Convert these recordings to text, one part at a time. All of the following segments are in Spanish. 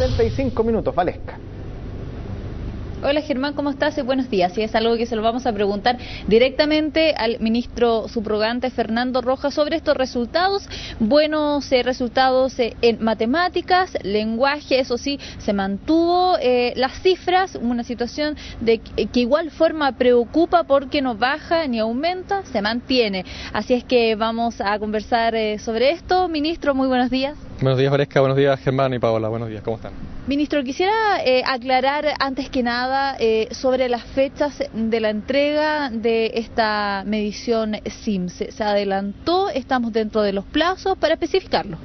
35 minutos, Valesca. Hola Germán, ¿cómo estás? Buenos días. Y es algo que se lo vamos a preguntar directamente al ministro subrogante Fernando Rojas sobre estos resultados. Buenos resultados en matemáticas, lenguaje, eso sí, se mantuvo las cifras, una situación de que igual forma preocupa porque no baja ni aumenta, se mantiene. Así es que vamos a conversar sobre esto. Ministro, muy buenos días. Buenos días, Valesca. Buenos días, Germán y Paola. Buenos días, ¿cómo están? Ministro, quisiera aclarar antes que nada sobre las fechas de la entrega de esta medición CIMSE. ¿Se adelantó? ¿Estamos dentro de los plazos? Para especificarlo.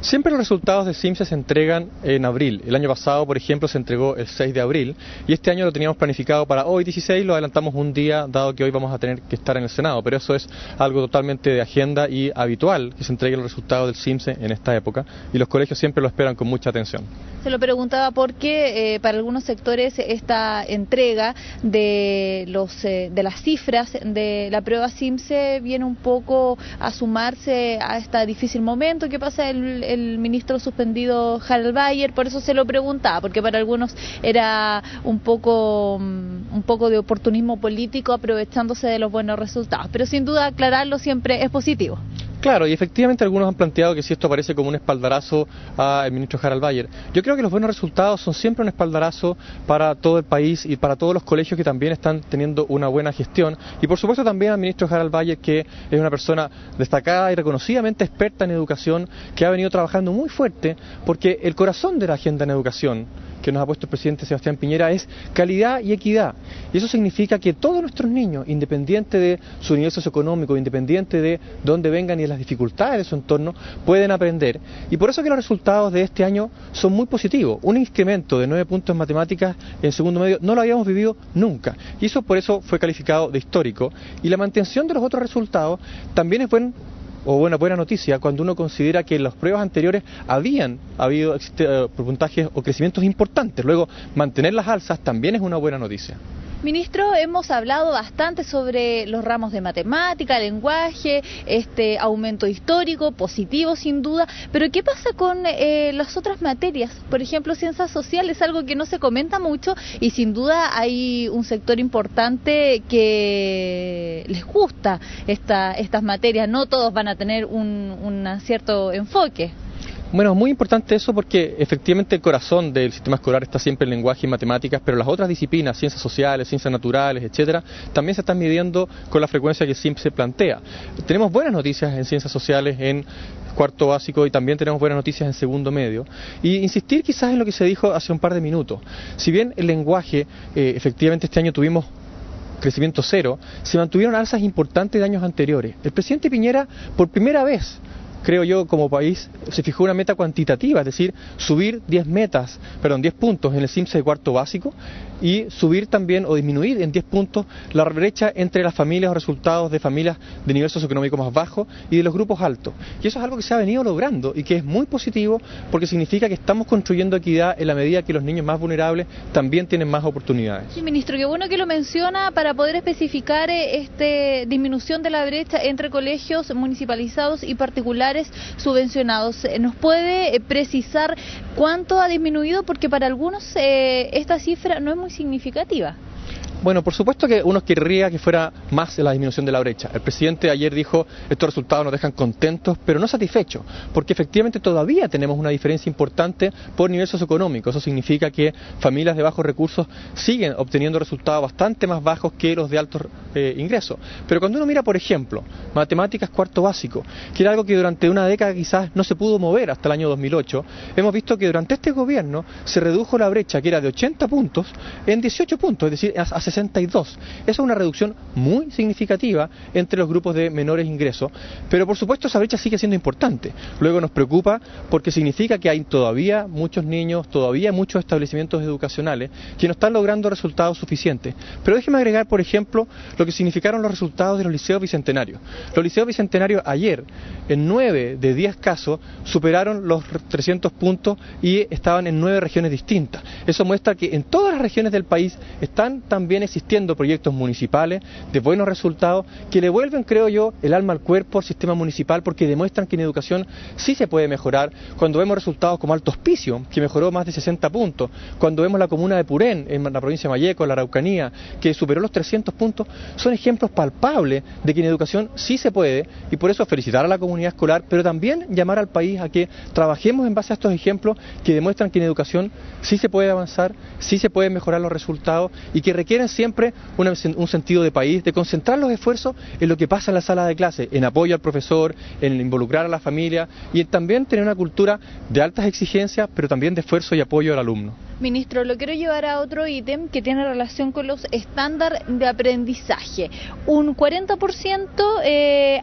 Siempre los resultados de CIMSE se entregan en abril. El año pasado, por ejemplo, se entregó el 6 de abril y este año lo teníamos planificado para hoy 16, lo adelantamos un día, dado que hoy vamos a tener que estar en el Senado, pero eso es algo totalmente de agenda y habitual, que se entreguen los resultados del CIMSE en esta época, y los colegios siempre lo esperan con mucha atención. Se lo preguntaba porque para algunos sectores esta entrega de las cifras de la prueba CIMSE viene un poco a sumarse a este difícil momento que pasa el ministro suspendido Harald Bayer. Por eso se lo preguntaba, porque para algunos era un poco de oportunismo político aprovechándose de los buenos resultados, pero sin duda aclararlo siempre es positivo. Claro, y efectivamente algunos han planteado que si esto parece como un espaldarazo al ministro Harald Bayer. Yo creo que los buenos resultados son siempre un espaldarazo para todo el país y para todos los colegios que también están teniendo una buena gestión, y por supuesto también al ministro Harald Bayer, que es una persona destacada y reconocidamente experta en educación, que ha venido trabajando muy fuerte, porque el corazón de la agenda en educación que nos ha puesto el presidente Sebastián Piñera es calidad y equidad, y eso significa que todos nuestros niños, independiente de su nivel socioeconómico, independiente de dónde vengan y de las dificultades de su entorno, pueden aprender, y por eso que los resultados de este año son muy positivos. Un incremento de 9 puntos en matemáticas en segundo medio no lo habíamos vivido nunca, y eso por eso fue calificado de histórico, y la mantención de los otros resultados también es buena noticia cuando uno considera que en las pruebas anteriores habían habido puntajes o crecimientos importantes. Luego, mantener las alzas también es una buena noticia. Ministro, hemos hablado bastante sobre los ramos de matemática, lenguaje, este aumento histórico, positivo sin duda, pero ¿qué pasa con las otras materias? Por ejemplo, ciencias sociales, algo que no se comenta mucho y sin duda hay un sector importante que les gusta estas materias, no todos van a tener un cierto enfoque. Bueno, muy importante eso porque efectivamente el corazón del sistema escolar está siempre en lenguaje y matemáticas, pero las otras disciplinas, ciencias sociales, ciencias naturales, etcétera, también se están midiendo con la frecuencia que siempre se plantea. Tenemos buenas noticias en ciencias sociales en cuarto básico y también tenemos buenas noticias en segundo medio. Y insistir quizás en lo que se dijo hace un par de minutos. Si bien el lenguaje, efectivamente este año tuvimos crecimiento cero, se mantuvieron alzas importantes de años anteriores. El presidente Piñera, por primera vez, creo yo, como país, se fijó una meta cuantitativa, es decir, subir 10 puntos en el CIMSE de cuarto básico y subir también o disminuir en 10 puntos la brecha entre las familias o resultados de familias de nivel socioeconómico más bajo y de los grupos altos. Y eso es algo que se ha venido logrando y que es muy positivo porque significa que estamos construyendo equidad en la medida que los niños más vulnerables también tienen más oportunidades. Sí, ministro, qué bueno que lo menciona para poder especificar esta disminución de la brecha entre colegios municipalizados y particulares subvencionados. ¿Nos puede precisar cuánto ha disminuido? Porque para algunos esta cifra no es muy significativa. Bueno, por supuesto que uno querría que fuera más la disminución de la brecha. El presidente ayer dijo, estos resultados nos dejan contentos, pero no satisfechos, porque efectivamente todavía tenemos una diferencia importante por nivel socioeconómico. Eso significa que familias de bajos recursos siguen obteniendo resultados bastante más bajos que los de altos ingresos. Pero cuando uno mira, por ejemplo, matemáticas cuarto básico, que era algo que durante una década quizás no se pudo mover hasta el año 2008, hemos visto que durante este gobierno se redujo la brecha, que era de 80 puntos, en 18 puntos, es decir, a 62. Esa es una reducción muy significativa entre los grupos de menores ingresos, pero por supuesto esa brecha sigue siendo importante. Luego nos preocupa porque significa que hay todavía muchos niños, todavía muchos establecimientos educacionales que no están logrando resultados suficientes. Pero déjeme agregar, por ejemplo, lo que significaron los resultados de los liceos bicentenarios. Los liceos bicentenarios ayer, en 9 de 10 casos, superaron los 300 puntos y estaban en 9 regiones distintas. Eso muestra que en todas las regiones del país están también siguen existiendo proyectos municipales de buenos resultados que le vuelven, creo yo, el alma al cuerpo al sistema municipal, porque demuestran que en educación sí se puede mejorar. Cuando vemos resultados como Alto Hospicio, que mejoró más de 60 puntos, cuando vemos la comuna de Purén, en la provincia de Malleco, en la Araucanía, que superó los 300 puntos, son ejemplos palpables de que en educación sí se puede, y por eso felicitar a la comunidad escolar, pero también llamar al país a que trabajemos en base a estos ejemplos que demuestran que en educación sí se puede avanzar, sí se pueden mejorar los resultados y que requieren siempre un sentido de país, de concentrar los esfuerzos en lo que pasa en la sala de clase, en apoyo al profesor, en involucrar a la familia y en también tener una cultura de altas exigencias, pero también de esfuerzo y apoyo al alumno. Ministro, lo quiero llevar a otro ítem que tiene relación con los estándares de aprendizaje. Un 40%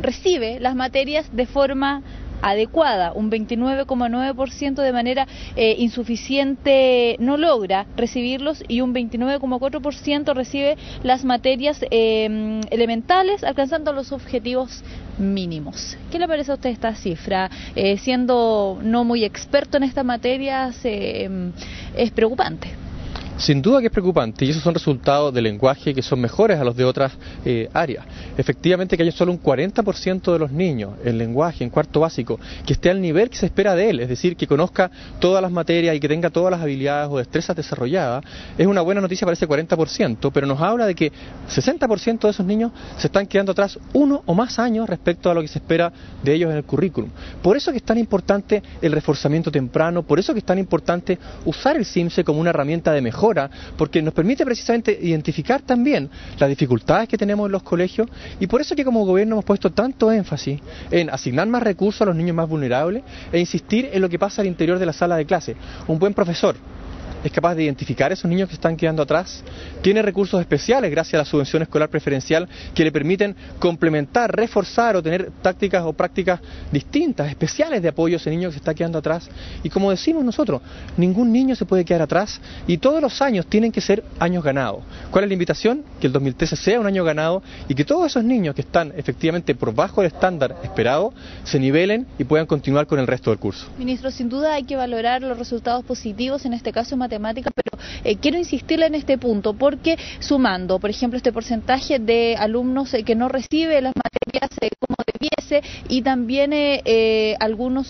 recibe las materias de forma adecuada, un 29,9% de manera insuficiente no logra recibirlos y un 29,4% recibe las materias elementales alcanzando los objetivos mínimos. ¿Qué le parece a usted esta cifra? Siendo no muy experto en esta materia, es preocupante. Sin duda que es preocupante, y esos son resultados de lenguaje que son mejores a los de otras áreas. Efectivamente que hay solo un 40% de los niños en lenguaje, en cuarto básico, que esté al nivel que se espera de él, es decir, que conozca todas las materias y que tenga todas las habilidades o destrezas desarrolladas. Es una buena noticia para ese 40%, pero nos habla de que 60% de esos niños se están quedando atrás 1 o más años respecto a lo que se espera de ellos en el currículum. Por eso que es tan importante el reforzamiento temprano, por eso que es tan importante usar el CIMSE como una herramienta de mejora, porque nos permite precisamente identificar también las dificultades que tenemos en los colegios, y por eso que como gobierno hemos puesto tanto énfasis en asignar más recursos a los niños más vulnerables e insistir en lo que pasa al interior de la sala de clase. Un buen profesor es capaz de identificar a esos niños que están quedando atrás, tiene recursos especiales gracias a la subvención escolar preferencial que le permiten complementar, reforzar o tener tácticas o prácticas distintas, especiales de apoyo a ese niño que se está quedando atrás. Y como decimos nosotros, ningún niño se puede quedar atrás y todos los años tienen que ser años ganados. ¿Cuál es la invitación? Que el 2013 sea un año ganado y que todos esos niños que están efectivamente por bajo del estándar esperado se nivelen y puedan continuar con el resto del curso. Ministro, sin duda hay que valorar los resultados positivos, en este caso en matemáticas, pero quiero insistirle en este punto, porque sumando, por ejemplo, este porcentaje de alumnos que no recibe las materias como debiese y también algunos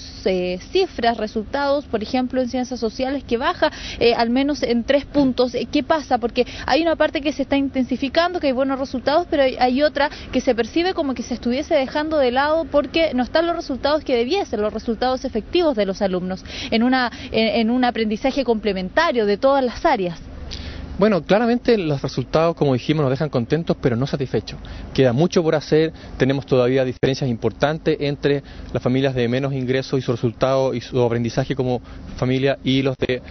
cifras, resultados, por ejemplo, en ciencias sociales que baja al menos en 3 puntos. ¿Qué pasa? Porque hay una parte que se está intensificando, que hay buenos resultados, pero hay otra que se percibe como que se estuviese dejando de lado porque no están los resultados que debiesen, los resultados efectivos de los alumnos en un aprendizaje complementario de todas las áreas. Bueno, claramente los resultados, como dijimos, nos dejan contentos, pero no satisfechos. Queda mucho por hacer, tenemos todavía diferencias importantes entre las familias de menos ingresos y su resultado y su aprendizaje como familia y los de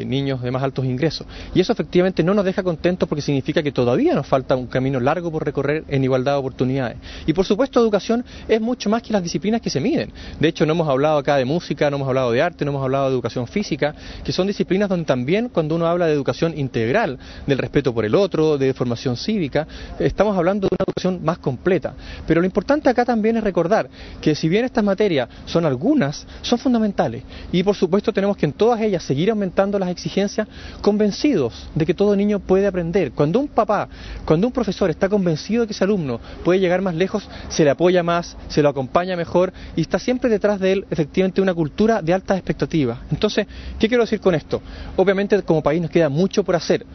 niños de más altos ingresos. Y eso efectivamente no nos deja contentos porque significa que todavía nos falta un camino largo por recorrer en igualdad de oportunidades. Y por supuesto, educación es mucho más que las disciplinas que se miden. De hecho, no hemos hablado acá de música, no hemos hablado de arte, no hemos hablado de educación física, que son disciplinas donde también cuando uno habla de educación integral, del respeto por el otro, de formación cívica, estamos hablando de una educación más completa. Pero lo importante acá también es recordar que si bien estas materias son algunas, son fundamentales y por supuesto tenemos que en todas ellas seguir aumentando las exigencias, convencidos de que todo niño puede aprender. Cuando un papá, cuando un profesor está convencido de que ese alumno puede llegar más lejos, se le apoya más, se lo acompaña mejor y está siempre detrás de él efectivamente una cultura de altas expectativas. Entonces, ¿qué quiero decir con esto? Obviamente como país nos queda mucho por hacer.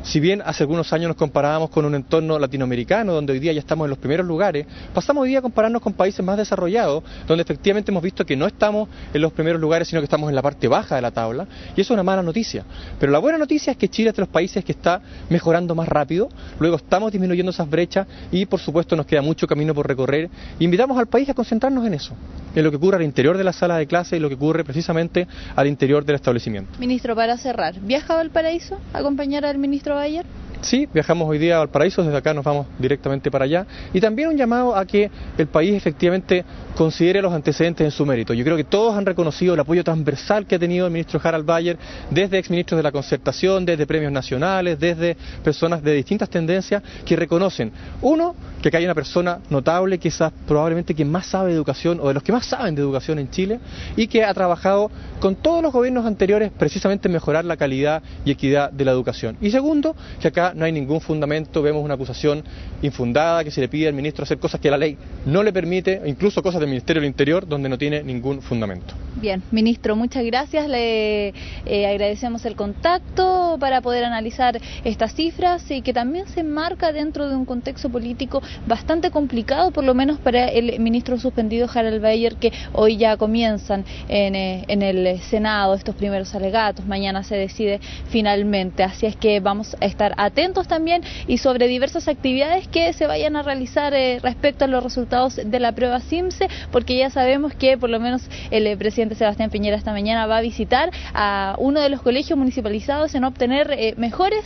Si bien hace algunos años nos comparábamos con un entorno latinoamericano, donde hoy día ya estamos en los primeros lugares, pasamos hoy día a compararnos con países más desarrollados, donde efectivamente hemos visto que no estamos en los primeros lugares, sino que estamos en la parte baja de la tabla, y eso es una mala noticia. Pero la buena noticia es que Chile es de los países que está mejorando más rápido, luego estamos disminuyendo esas brechas y por supuesto nos queda mucho camino por recorrer. Invitamos al país a concentrarnos en eso, en lo que ocurre al interior de la sala de clase y lo que ocurre precisamente al interior del establecimiento. Ministro, para cerrar, ¿viaja a Valparaíso a acompañar al ministro Bayer? Sí, viajamos hoy día a Valparaíso, desde acá nos vamos directamente para allá. Y también un llamado a que el país efectivamente considere los antecedentes en su mérito. Yo creo que todos han reconocido el apoyo transversal que ha tenido el ministro Harald Bayer, desde exministros de la Concertación, desde premios nacionales, desde personas de distintas tendencias que reconocen, uno, que acá hay una persona notable, quizás probablemente quien más sabe de educación o de los que más saben de educación en Chile, y que ha trabajado con todos los gobiernos anteriores precisamente en mejorar la calidad y equidad de la educación. Y segundo, que acá no hay ningún fundamento, vemos una acusación infundada que se le pide al ministro hacer cosas que la ley no le permite, incluso cosas del Ministerio del Interior donde no tiene ningún fundamento. Bien, ministro, muchas gracias. Le agradecemos el contacto para poder analizar estas cifras y que también se enmarca dentro de un contexto político bastante complicado, por lo menos para el ministro suspendido Harald Bayer, que hoy ya comienzan en el Senado estos primeros alegatos. Mañana se decide finalmente, así es que vamos a estar atentos también y sobre diversas actividades que se vayan a realizar respecto a los resultados de la prueba CIMSE, porque ya sabemos que por lo menos el presidente Sebastián Piñera esta mañana va a visitar a uno de los colegios municipalizados en obtener mejores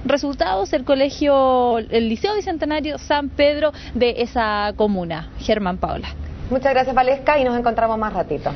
resultados, el Liceo Bicentenario San Pedro de esa comuna. Germán, Paula. Muchas gracias, Valesca, y nos encontramos más ratito.